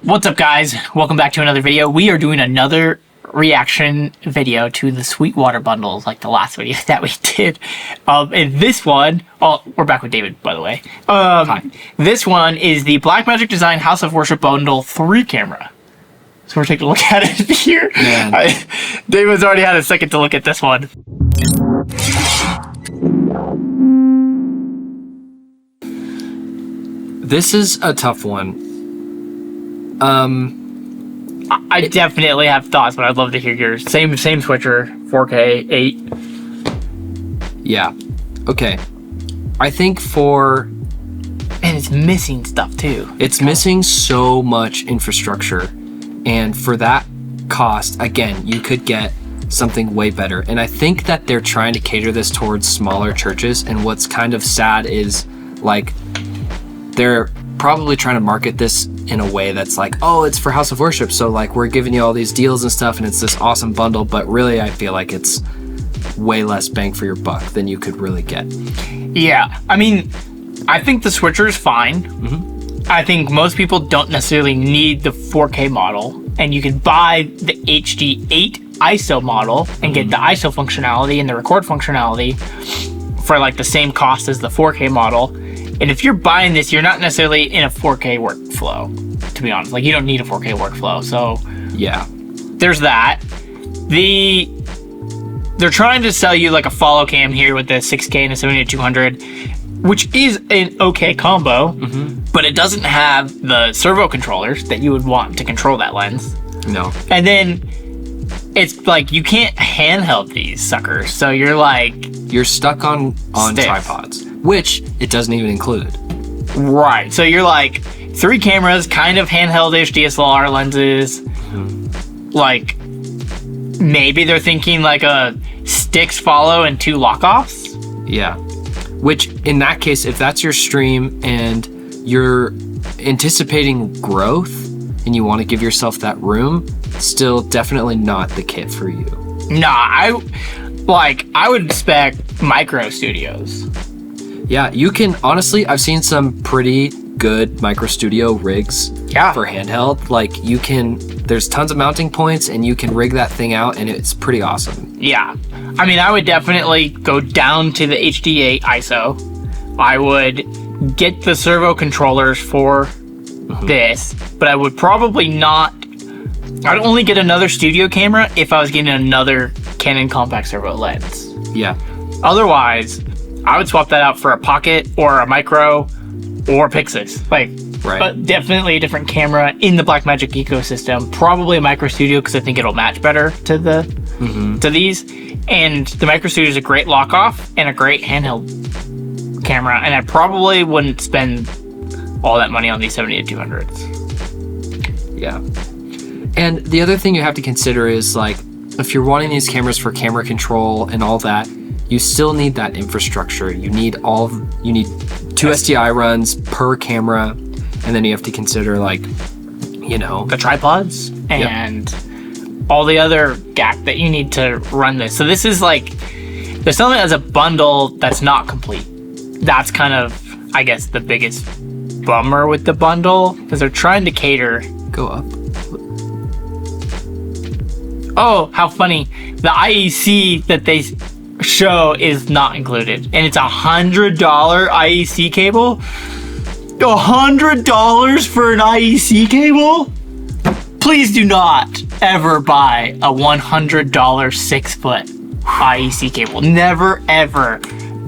What's up, guys? Welcome back to another video. We are doing another reaction video to the SweetWater bundles, like the last video that we did. And this one, we're back with David, by the way. Hi. This one is the Blackmagic Design House of Worship Bundle 3 camera. So we're taking a look at it here. David's already had a second to look at this one. This is a tough one. I definitely have thoughts, but I'd love to hear yours. Same switcher, 4K, 8. Yeah. Okay. I think And it's missing stuff too. It's missing so much infrastructure. And for that cost, again, you could get something way better. And I think that they're trying to cater this towards smaller churches. And what's kind of sad is, like, they're probably trying to market this in a way that's like, oh, it's for House of Worship, so like we're giving you all these deals and stuff and it's this awesome bundle, but really I feel like it's way less bang for your buck than you could really get. Yeah, I mean, I think the switcher is fine. I think most people don't necessarily need the 4K model, and you can buy the HD8 ISO model and get the ISO functionality and the record functionality for like the same cost as the 4K model. And if you're buying this, you're not necessarily in a 4K workflow, to be honest. Like, you don't need a 4K workflow. So yeah, there's that. They're trying to sell you like a follow cam here with the 6K and a 70-200, which is an okay combo, but it doesn't have the servo controllers that you would want to control that lens. No. And then it's like you can't handheld these suckers, so you're stuck on tripods, which it doesn't even include. Right. So you're like 3 cameras, kind of handheld-ish DSLR lenses. Like, maybe they're thinking like a sticks follow and 2 lockoffs. Yeah. Which in that case, if that's your stream and you're anticipating growth and you want to give yourself that room, still definitely not the kit for you. Nah, I would spec micro studios. Yeah, you can, honestly, I've seen some pretty good micro studio rigs for handheld. Like, there's tons of mounting points and you can rig that thing out and it's pretty awesome. Yeah. I mean, I would definitely go down to the HD8 ISO. I would get the servo controllers for this, but I would probably not. I'd only get another studio camera if I was getting another Canon compact servo lens. Yeah. Otherwise, I would swap that out for a pocket or a micro or Pixis. But definitely a different camera in the Blackmagic ecosystem. Probably a micro studio because I think it'll match better to to these. And the micro studio is a great lock off and a great handheld camera. And I probably wouldn't spend all that money on these 70-200s. Yeah. And the other thing you have to consider is, like, if you're wanting these cameras for camera control and all that, you still need that infrastructure. You need 2 SDI runs per camera, and then you have to consider, like, the tripods and all the other gack that you need to run this. So this is like, they're selling it as a bundle that's not complete. That's kind of, I guess, the biggest bummer with the bundle, because they're trying to cater. Go up. Oh, how funny. The IEC that they show is not included, and it's $100 IEC cable. $100 for an IEC cable? Please do not ever buy a $100 6-foot IEC cable. Never ever.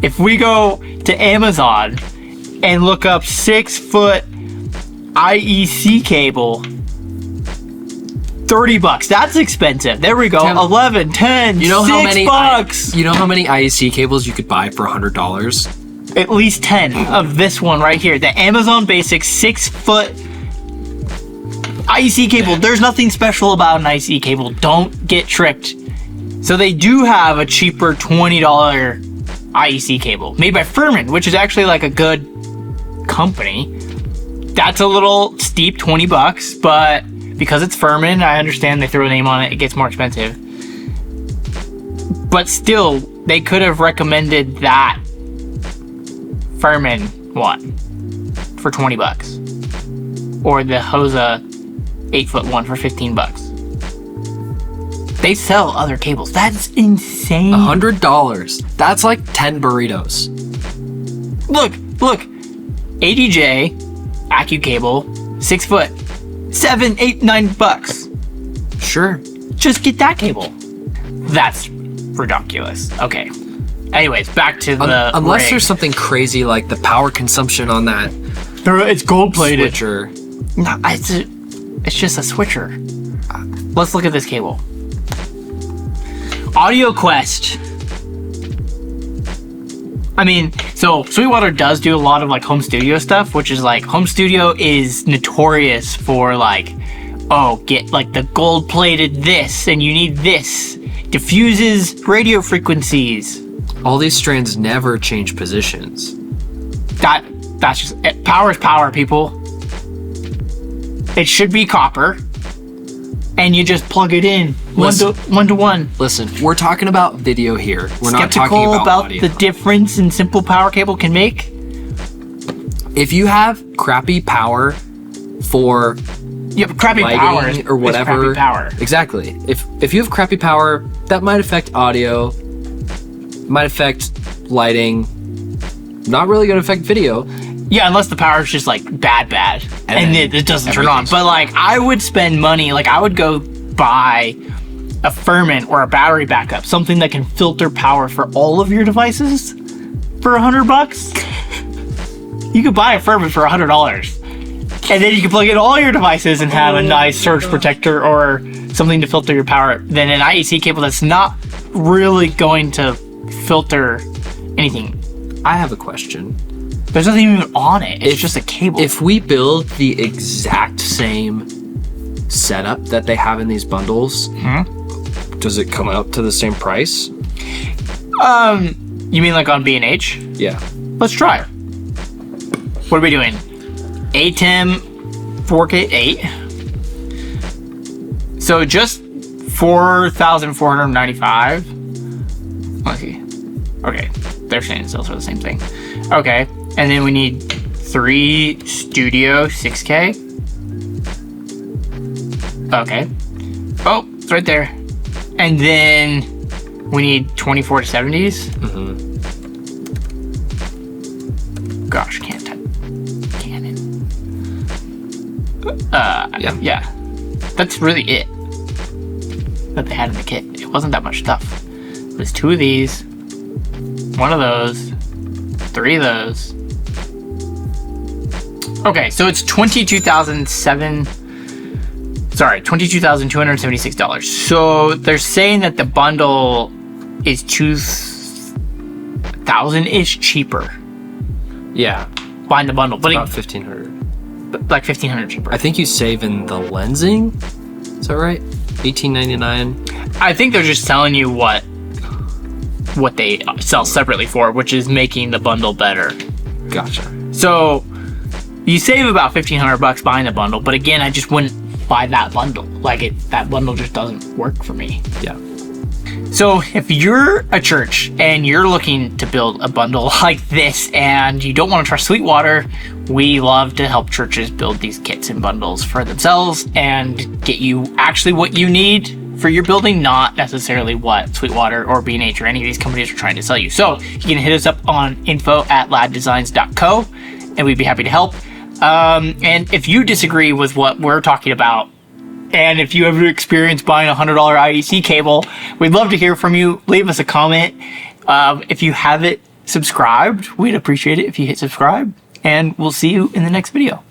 If we go to Amazon and look up 6-foot IEC cable, $30. That's expensive. There we go. Tim, 11, 10, $6. You know how many IEC cables you could buy for $100? At least 10 of this one right here. The Amazon Basics 6-foot IEC cable. There's nothing special about an IEC cable. Don't get tricked. So they do have a cheaper $20 IEC cable made by Furman, which is actually like a good company. That's a little steep, $20, but because it's Furman, I understand they throw a name on it, it gets more expensive. But still, they could have recommended that Furman one for $20. Or the Hosa 8-foot one for $15. They sell other cables. That's insane. $100. That's like 10 burritos. Look. ADJ, AccuCable, Cable, 6 foot, $7, $8, $9. Sure. Just get that cable. That's ridiculous. Okay. Anyways, back to the unless rig. there's something crazy like the power consumption on that It's gold plated. switcher. No, it's just a switcher. Let's look at this cable. Audio Quest. I mean, so SweetWater does do a lot of like home studio stuff, which is like home studio is notorious for like, oh, get like the gold plated this and you need this. Diffuses radio frequencies. All these strands never change positions. That's just power is power, people. It should be copper. And you just plug it in one to one. Listen, we're talking about video here. We're not talking Skeptical about audio. the difference in simple power cable can make. If you have crappy power for Yeah, but crappy lighting power or whatever, is crappy power. exactly. If you have crappy power, that might affect audio, might affect lighting. Not really going to affect video. Yeah, unless the power is just like bad, and it doesn't turn on. But like, I would spend money. Like, I would go buy a ferment or a battery backup, something that can filter power for all of your devices for $100. You could buy a ferment for $100, and then you can plug in all your devices and have a nice surge protector or something to filter your power. Then an IEC cable that's not really going to filter anything. I have a question. There's nothing even on it. It's just a cable. If we build the exact same setup that they have in these bundles, does it come out to the same price? You mean like on B&H? Yeah. Let's try it. What are we doing? ATEM 4K 8. So just 4,495. Let's see. Okay, they're saying sales are the same thing. Okay, and then we need 3 Studio 6K. Okay. Oh, it's right there. And then we need 24 to 70s. Gosh, can't type. Canon. Yeah. That's really it that they had in the kit. It wasn't that much stuff. It was 2 of these, 1 of those, 3 of those. Okay, so it's $22,276. So they're saying that the bundle is $2,000-ish cheaper. Yeah. Buying the bundle, but About $1,500. like $1,500 cheaper. I think you save in the lensing. Is that right? $18.99. I think they're just telling you what they sell separately for, which is making the bundle better. Gotcha. So you save about $1,500 buying the bundle, but again, I just wouldn't buy that bundle. That bundle just doesn't work for me. Yeah. So if you're a church and you're looking to build a bundle like this and you don't want to trust SweetWater, we love to help churches build these kits and bundles for themselves and get you actually what you need for your building, not necessarily what SweetWater or B&H or any of these companies are trying to sell you. So you can hit us up on info@laddesigns.co and we'd be happy to help. And if you disagree with what we're talking about, and if you have experience buying a $100 IEC cable, we'd love to hear from you. Leave us a comment. If you haven't subscribed, we'd appreciate it if you hit subscribe. And we'll see you in the next video.